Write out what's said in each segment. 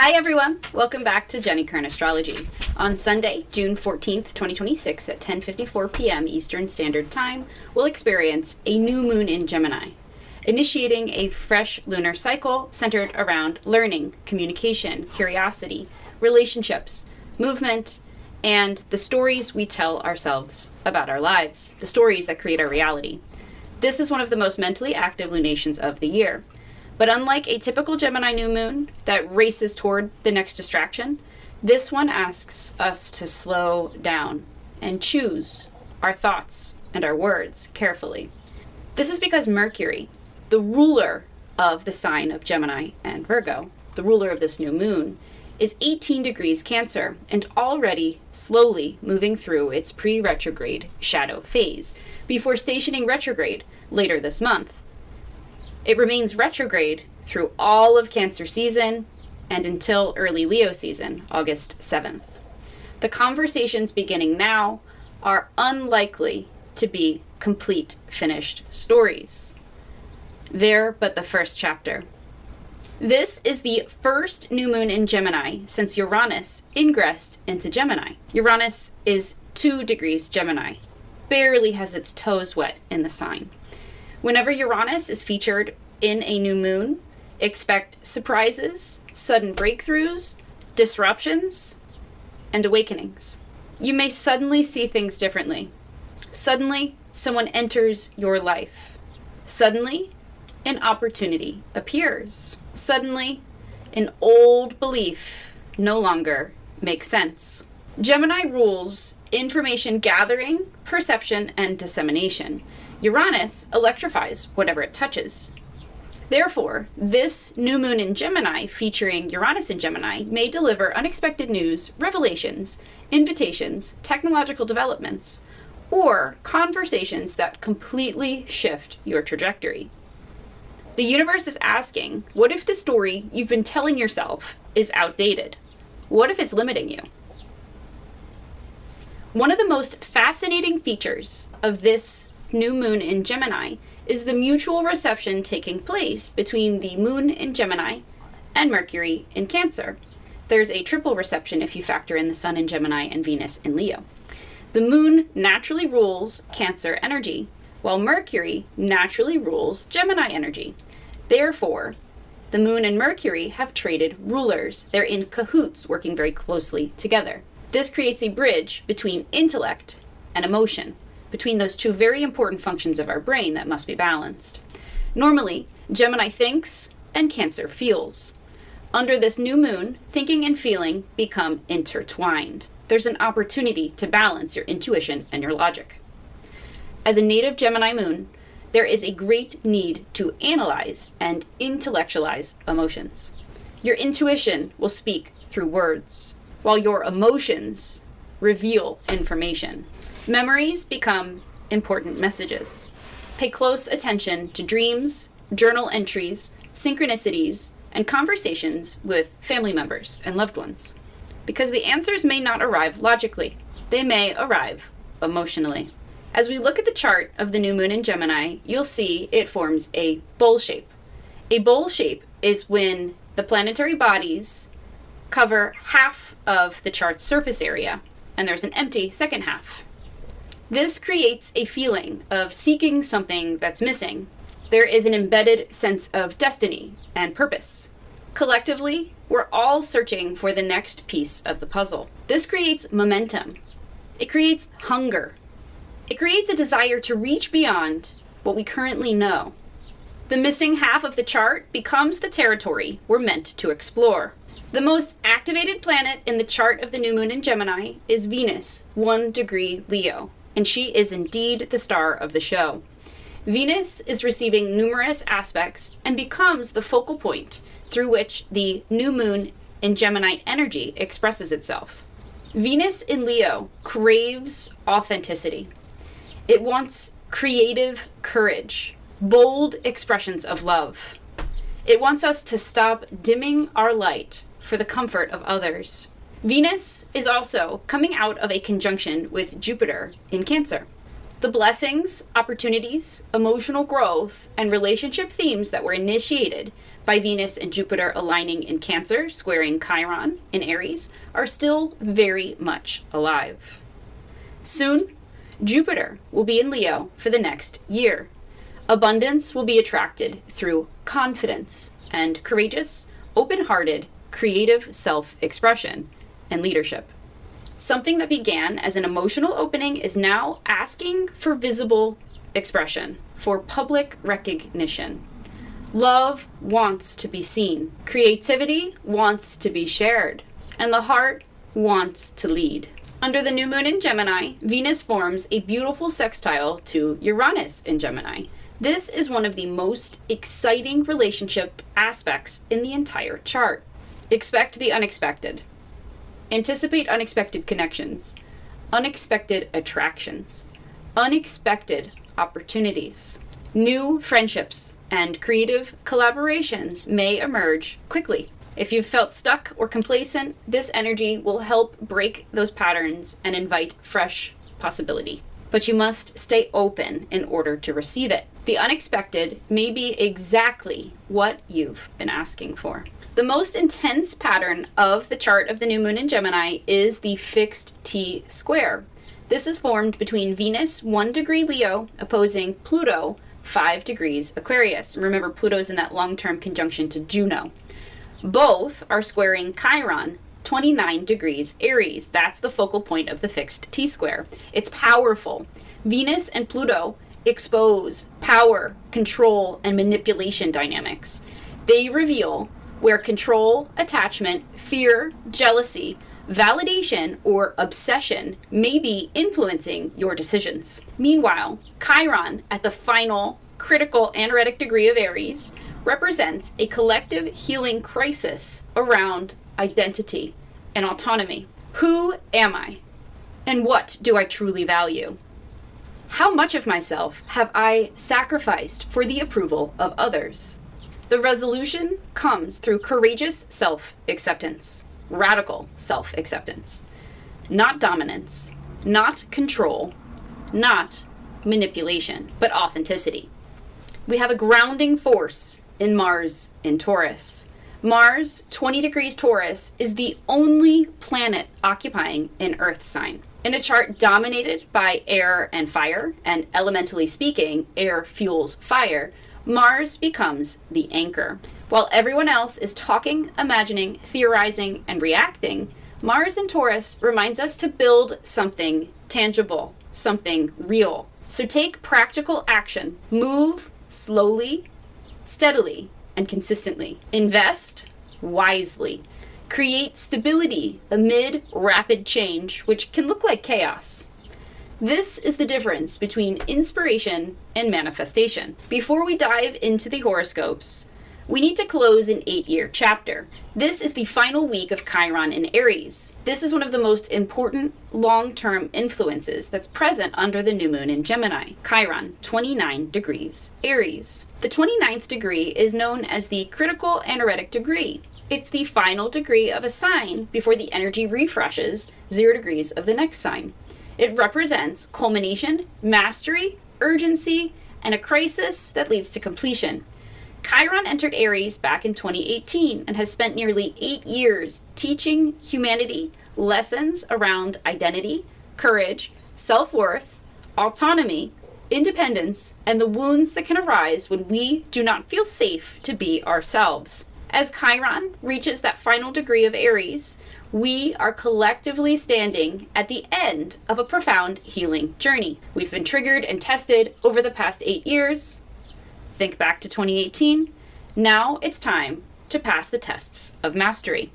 Hi everyone, welcome back to Jenny Kern Astrology. On Sunday, June 14th, 2026 at 10:54 p.m. Eastern Standard Time, we'll experience a new moon in Gemini, initiating a fresh lunar cycle centered around learning, communication, curiosity, relationships, movement, and the stories we tell ourselves about our lives, the stories that create our reality. This is one of the most mentally active lunations of the year. But unlike a typical Gemini new moon that races toward the next distraction, this one asks us to slow down and choose our thoughts and our words carefully. This is because Mercury, the ruler of the sign of Gemini and Virgo, the ruler of this new moon, is 18 degrees Cancer and already slowly moving through its pre-retrograde shadow phase before stationing retrograde later this month. It remains retrograde through all of Cancer season and until early Leo season, August 7th. The conversations beginning now are unlikely to be complete, finished stories. They're but the first chapter. This is the first new moon in Gemini since Uranus ingressed into Gemini. Uranus is 2 degrees Gemini, barely has its toes wet in the sign. Whenever Uranus is featured in a new moon, expect surprises, sudden breakthroughs, disruptions, and awakenings. You may suddenly see things differently. Suddenly, someone enters your life. Suddenly, an opportunity appears. Suddenly, an old belief no longer makes sense. Gemini rules information gathering, perception, and dissemination. Uranus electrifies whatever it touches. Therefore, this new moon in Gemini featuring Uranus in Gemini may deliver unexpected news, revelations, invitations, technological developments, or conversations that completely shift your trajectory. The universe is asking, what if the story you've been telling yourself is outdated? What if it's limiting you? One of the most fascinating features of this new moon in Gemini is the mutual reception taking place between the moon in Gemini and Mercury in Cancer. There's a triple reception if you factor in the sun in Gemini and Venus in Leo. The moon naturally rules Cancer energy, while Mercury naturally rules Gemini energy. Therefore, the moon and Mercury have traded rulers. They're in cahoots, working very closely together. This creates a bridge between intellect and emotion, between those two very important functions of our brain that must be balanced. Normally, Gemini thinks and Cancer feels. Under this new moon, thinking and feeling become intertwined. There's an opportunity to balance your intuition and your logic. As a native Gemini moon, there is a great need to analyze and intellectualize emotions. Your intuition will speak through words, while your emotions reveal information. Memories become important messages. Pay close attention to dreams, journal entries, synchronicities, and conversations with family members and loved ones, because the answers may not arrive logically. They may arrive emotionally. As we look at the chart of the new moon in Gemini, you'll see it forms a bowl shape. A bowl shape is when the planetary bodies cover half of the chart's surface area, and there's an empty second half. This creates a feeling of seeking something that's missing. There is an embedded sense of destiny and purpose. Collectively, we're all searching for the next piece of the puzzle. This creates momentum. It creates hunger. It creates a desire to reach beyond what we currently know. The missing half of the chart becomes the territory we're meant to explore. The most activated planet in the chart of the new moon in Gemini is Venus, 1 degree Leo, and she is indeed the star of the show. Venus is receiving numerous aspects and becomes the focal point through which the new moon in Gemini energy expresses itself. Venus in Leo craves authenticity. It wants creative courage, bold expressions of love. It wants us to stop dimming our light for the comfort of others. Venus is also coming out of a conjunction with Jupiter in Cancer. The blessings, opportunities, emotional growth, and relationship themes that were initiated by Venus and Jupiter aligning in Cancer, squaring Chiron in Aries, are still very much alive. Soon, Jupiter will be in Leo for the next year. Abundance will be attracted through confidence and courageous, open-hearted, creative self-expression and leadership. Something that began as an emotional opening is now asking for visible expression, for public recognition. Love wants to be seen. Creativity wants to be shared. And the heart wants to lead. Under the new moon in Gemini, Venus forms a beautiful sextile to Uranus in Gemini. This is one of the most exciting relationship aspects in the entire chart. Expect the unexpected. Anticipate unexpected connections, unexpected attractions, unexpected opportunities. New friendships and creative collaborations may emerge quickly. If you've felt stuck or complacent, this energy will help break those patterns and invite fresh possibility. But you must stay open in order to receive it. The unexpected may be exactly what you've been asking for. The most intense pattern of the chart of the new moon in Gemini is the fixed T square. This is formed between Venus, 1 degree Leo, opposing Pluto, 5 degrees Aquarius. Remember, Pluto's in that long-term conjunction to Juno. Both are squaring Chiron, 29 degrees Aries. That's the focal point of the fixed T square. It's powerful. Venus and Pluto expose power, control, and manipulation dynamics. They reveal where control, attachment, fear, jealousy, validation, or obsession may be influencing your decisions. Meanwhile, Chiron, at the final critical anaretic degree of Aries, represents a collective healing crisis around identity and autonomy. Who am I? And what do I truly value? How much of myself have I sacrificed for the approval of others? The resolution comes through courageous self-acceptance, radical self-acceptance, not dominance, not control, not manipulation, but authenticity. We have a grounding force in Mars in Taurus. Mars, 20 degrees Taurus, is the only planet occupying an Earth sign. In a chart dominated by air and fire, and elementally speaking, air fuels fire, Mars becomes the anchor. While everyone else is talking, imagining, theorizing, and reacting, Mars in Taurus reminds us to build something tangible, something real. So take practical action. Move slowly, steadily, and consistently. Invest wisely. Create stability amid rapid change, which can look like chaos. This is the difference between inspiration and manifestation. Before we dive into the horoscopes, we need to close an 8-year chapter. This is the final week of Chiron in Aries. This is one of the most important long-term influences that's present under the new moon in Gemini. Chiron, 29 degrees Aries. The 29th degree is known as the critical anaretic degree. It's the final degree of a sign before the energy refreshes 0 degrees of the next sign. It represents culmination, mastery, urgency, and a crisis that leads to completion. Chiron entered Aries back in 2018 and has spent nearly 8 years teaching humanity lessons around identity, courage, self-worth, autonomy, independence, and the wounds that can arise when we do not feel safe to be ourselves. As Chiron reaches that final degree of Aries, we are collectively standing at the end of a profound healing journey. We've been triggered and tested over the past 8 years. Think back to 2018. Now it's time to pass the tests of mastery.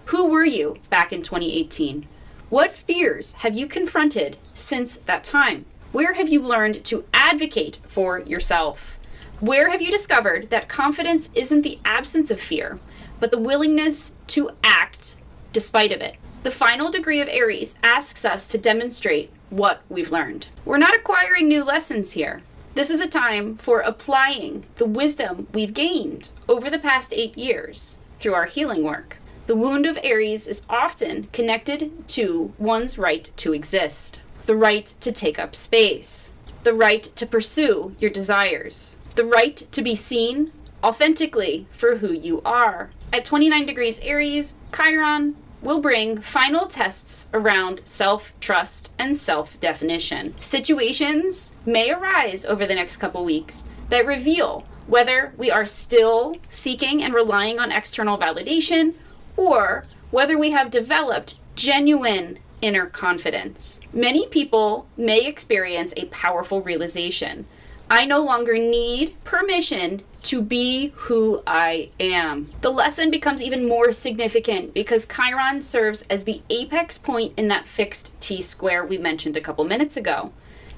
Who were you back in 2018? What fears have you confronted since that time? Where have you learned to advocate for yourself? Where have you discovered that confidence isn't the absence of fear, but the willingness to act despite of it? The final degree of Aries asks us to demonstrate what we've learned. We're not acquiring new lessons here. This is a time for applying the wisdom we've gained over the past 8 years through our healing work. The wound of Aries is often connected to one's right to exist, the right to take up space, the right to pursue your desires, the right to be seen, authentically for who you are. At 29 degrees Aries, Chiron will bring final tests around self-trust and self-definition. Situations may arise over the next couple weeks that reveal whether we are still seeking and relying on external validation or whether we have developed genuine inner confidence. Many people may experience a powerful realization. I no longer need permission to be who I am. The lesson becomes even more significant because Chiron serves as the apex point in that fixed T-square we mentioned a couple minutes ago.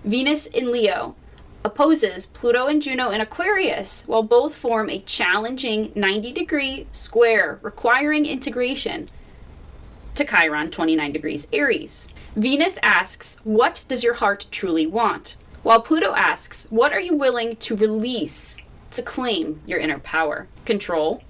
Venus in Leo opposes Pluto and Juno in Aquarius, while both form a challenging 90-degree square requiring integration to Chiron 29 degrees Aries. Venus asks, what does your heart truly want? While Pluto asks, what are you willing to release to claim your inner power? Control.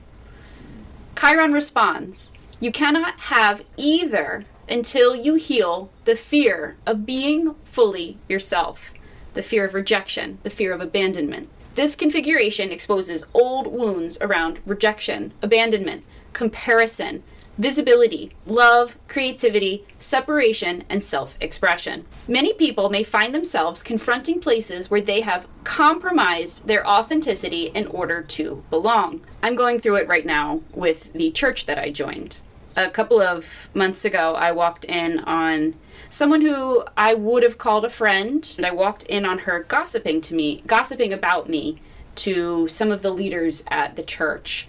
Chiron responds, you cannot have either until you heal the fear of being fully yourself, the fear of rejection, the fear of abandonment. This configuration exposes old wounds around rejection, abandonment, comparison, visibility, love, creativity, separation, and self-expression. Many people may find themselves confronting places where they have compromised their authenticity in order to belong. I'm going through it right now with the church that I joined. A couple of months ago, I walked in on someone who I would have called a friend, and I walked in on her gossiping about me to some of the leaders at the church.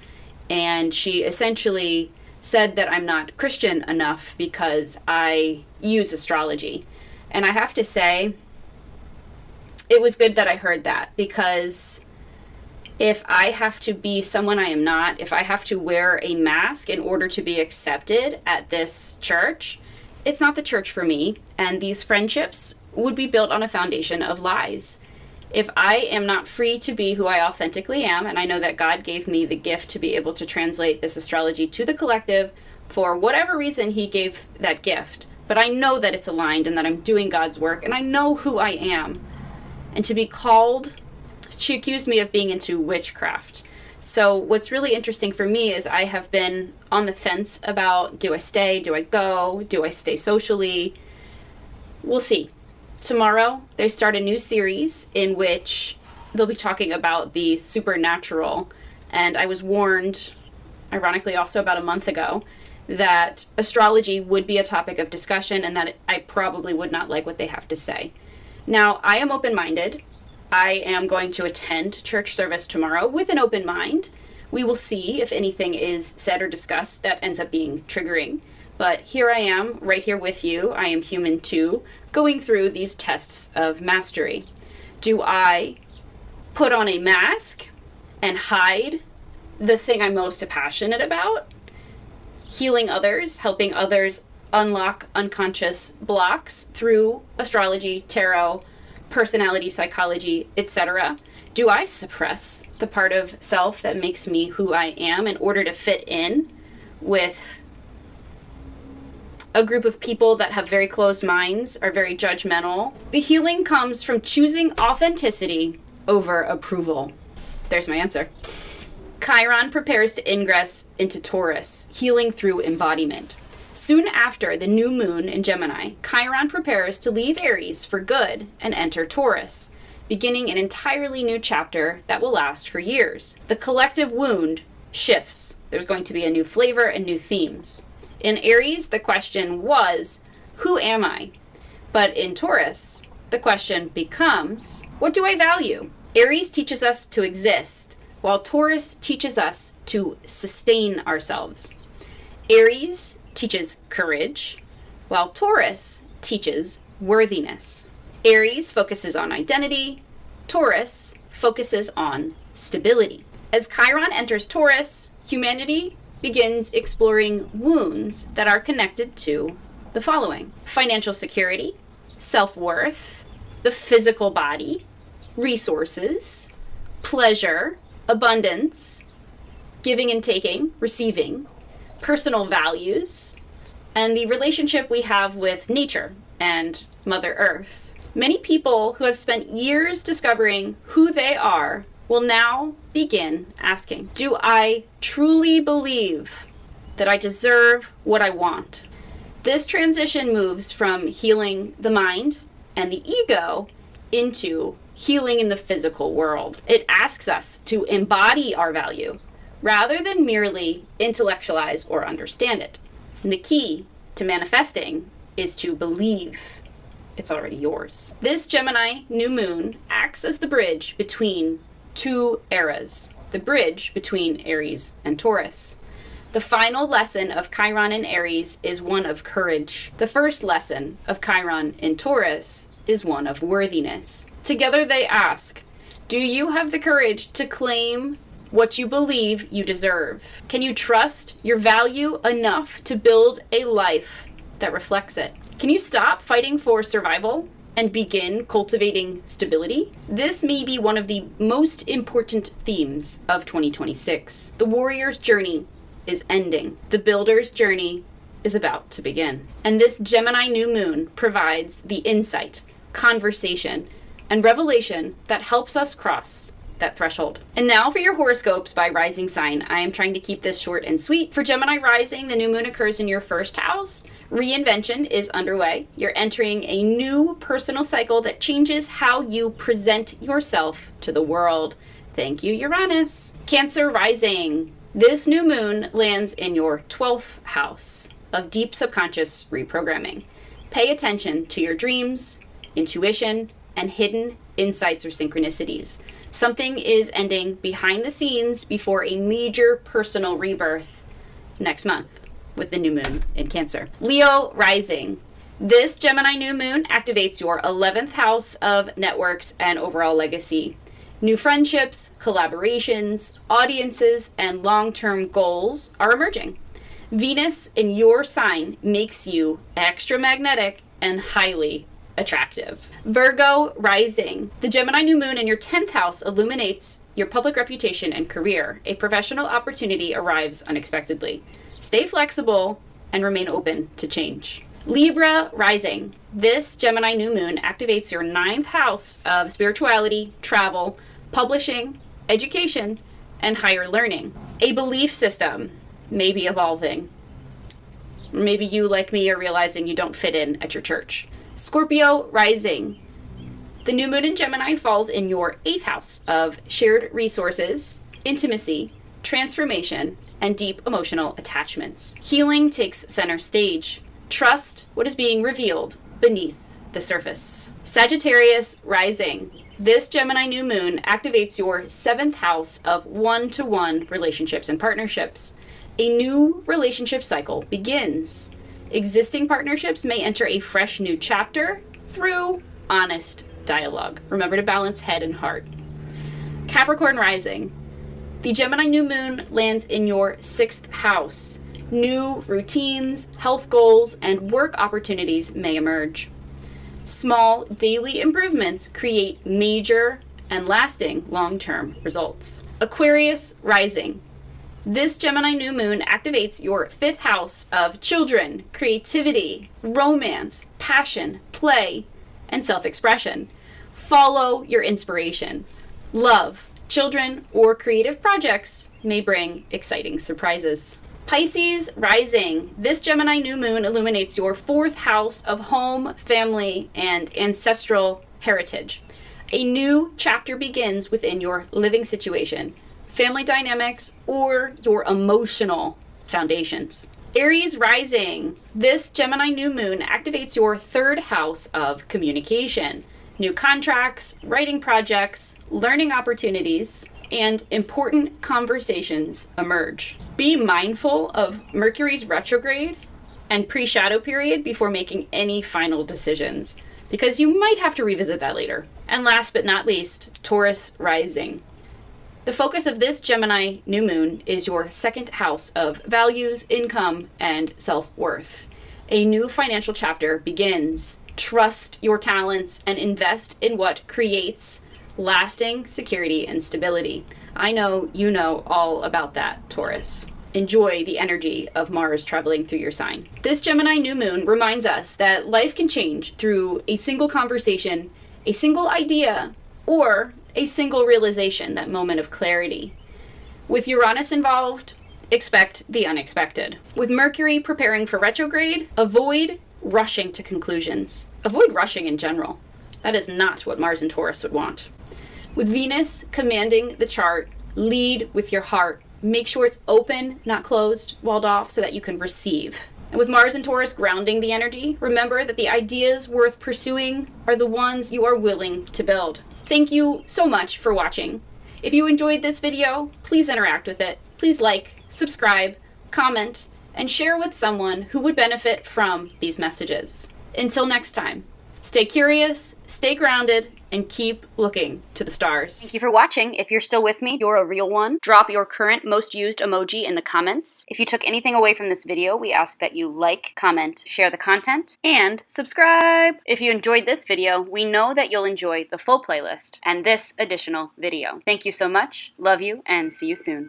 And she essentially said that I'm not Christian enough because I use astrology. And I have to say, it was good that I heard that, because if I have to be someone I am not, if I have to wear a mask in order to be accepted at this church, it's not the church for me. And these friendships would be built on a foundation of lies. If I am not free to be who I authentically am, and I know that God gave me the gift to be able to translate this astrology to the collective for whatever reason he gave that gift, but I know that it's aligned and that I'm doing God's work and I know who I am. And to be called, she accused me of being into witchcraft. So what's really interesting for me is I have been on the fence about, do I stay, do I go, do I stay socially? We'll see. Tomorrow, they start a new series in which they'll be talking about the supernatural. And I was warned, ironically also about a month ago, that astrology would be a topic of discussion and that I probably would not like what they have to say. Now, I am open-minded. I am going to attend church service tomorrow with an open mind. We will see if anything is said or discussed that ends up being triggering. But here I am, right here with you. I am human too, going through these tests of mastery. Do I put on a mask and hide the thing I'm most passionate about? Healing others, helping others unlock unconscious blocks through astrology, tarot, personality psychology, etc. Do I suppress the part of self that makes me who I am in order to fit in with a group of people that have very closed minds, are very judgmental? The healing comes from choosing authenticity over approval. There's my answer. Chiron prepares to ingress into Taurus, healing through embodiment. Soon after the new moon in Gemini, Chiron prepares to leave Aries for good and enter Taurus, beginning an entirely new chapter that will last for years. The collective wound shifts. There's going to be a new flavor and new themes. In Aries, the question was, who am I? But in Taurus, the question becomes, what do I value? Aries teaches us to exist, while Taurus teaches us to sustain ourselves. Aries teaches courage, while Taurus teaches worthiness. Aries focuses on identity, Taurus focuses on stability. As Chiron enters Taurus, humanity begins exploring wounds that are connected to the following: financial security, self-worth, the physical body, resources, pleasure, abundance, giving and taking, receiving, personal values, and the relationship we have with nature and Mother Earth. Many people who have spent years discovering who they are will now begin asking, do I truly believe that I deserve what I want? This transition moves from healing the mind and the ego into healing in the physical world. It asks us to embody our value rather than merely intellectualize or understand it. And the key to manifesting is to believe it's already yours. This Gemini new moon acts as the bridge between two eras, the bridge between Aries and Taurus. The final lesson of Chiron in Aries is one of courage. The first lesson of Chiron in Taurus is one of worthiness. Together they ask, do you have the courage to claim what you believe you deserve? Can you trust your value enough to build a life that reflects it? Can you stop fighting for survival and begin cultivating stability? This may be one of the most important themes of 2026. The warrior's journey is ending. The builder's journey is about to begin. And this Gemini new moon provides the insight, conversation, and revelation that helps us cross that threshold. And now for your horoscopes by rising sign. I am trying to keep this short and sweet. For Gemini rising, the new moon occurs in your first house. Reinvention is underway. You're entering a new personal cycle that changes how you present yourself to the world. Thank you, Uranus. Cancer rising. This new moon lands in your 12th house of deep subconscious reprogramming. Pay attention to your dreams, intuition, and hidden insights or synchronicities. Something is ending behind the scenes before a major personal rebirth next month with the new moon in Cancer. Leo rising. This Gemini new moon activates your 11th house of networks and overall legacy. New friendships, collaborations, audiences, and long-term goals are emerging. Venus in your sign makes you extra magnetic and highly attractive. Virgo rising. The Gemini new moon in your 10th house illuminates your public reputation and career. A professional opportunity arrives unexpectedly. Stay flexible and remain open to change. Libra rising. This Gemini new moon activates your 9th house of spirituality, travel, publishing, education, and higher learning. A belief system may be evolving. Maybe you, like me, are realizing you don't fit in at your church. Scorpio rising. The new moon in Gemini falls in your 8th house of shared resources, intimacy, transformation, and deep emotional attachments. Healing takes center stage. Trust what is being revealed beneath the surface. Sagittarius rising. This Gemini new moon activates your 7th house of one-to-one relationships and partnerships. A new relationship cycle begins. Existing partnerships may enter a fresh new chapter through honest dialogue. Remember to balance head and heart. Capricorn rising. The Gemini new moon lands in your 6th house. New routines, health goals, and work opportunities may emerge. Small daily improvements create major and lasting long-term results. Aquarius rising. This Gemini new moon activates your 5th house of children, creativity, romance, passion, play, and self-expression. Follow your inspiration. Love, children, or creative projects may bring exciting surprises. Pisces rising. This Gemini new moon illuminates your 4th house of home, family, and ancestral heritage. A new chapter begins within your living situation, family dynamics, or your emotional foundations. Aries rising. This Gemini new moon activates your 3rd house of communication. New contracts, writing projects, learning opportunities, and important conversations emerge. Be mindful of Mercury's retrograde and pre-shadow period before making any final decisions, because you might have to revisit that later. And last but not least, Taurus rising. The focus of this Gemini new moon is your 2nd house of values, income, and self-worth. A new financial chapter begins. Trust your talents and invest in what creates lasting security and stability. I know you know all about that, Taurus. Enjoy the energy of Mars traveling through your sign. This Gemini new moon reminds us that life can change through a single conversation, a single idea, or a single realization, that moment of clarity. With Uranus involved, expect the unexpected. With Mercury preparing for retrograde, avoid rushing to conclusions. Avoid rushing in general. That is not what Mars and Taurus would want. With Venus commanding the chart, lead with your heart. Make sure it's open, not closed, walled off, so that you can receive. And with Mars and Taurus grounding the energy, remember that the ideas worth pursuing are the ones you are willing to build. Thank you so much for watching. If you enjoyed this video, please interact with it. Please like, subscribe, comment, and share with someone who would benefit from these messages. Until next time, stay curious, stay grounded, and keep looking to the stars. Thank you for watching. If you're still with me, you're a real one. Drop your current most used emoji in the comments. If you took anything away from this video, we ask that you like, comment, share the content, and subscribe. If you enjoyed this video, we know that you'll enjoy the full playlist and this additional video. Thank you so much, love you, and see you soon.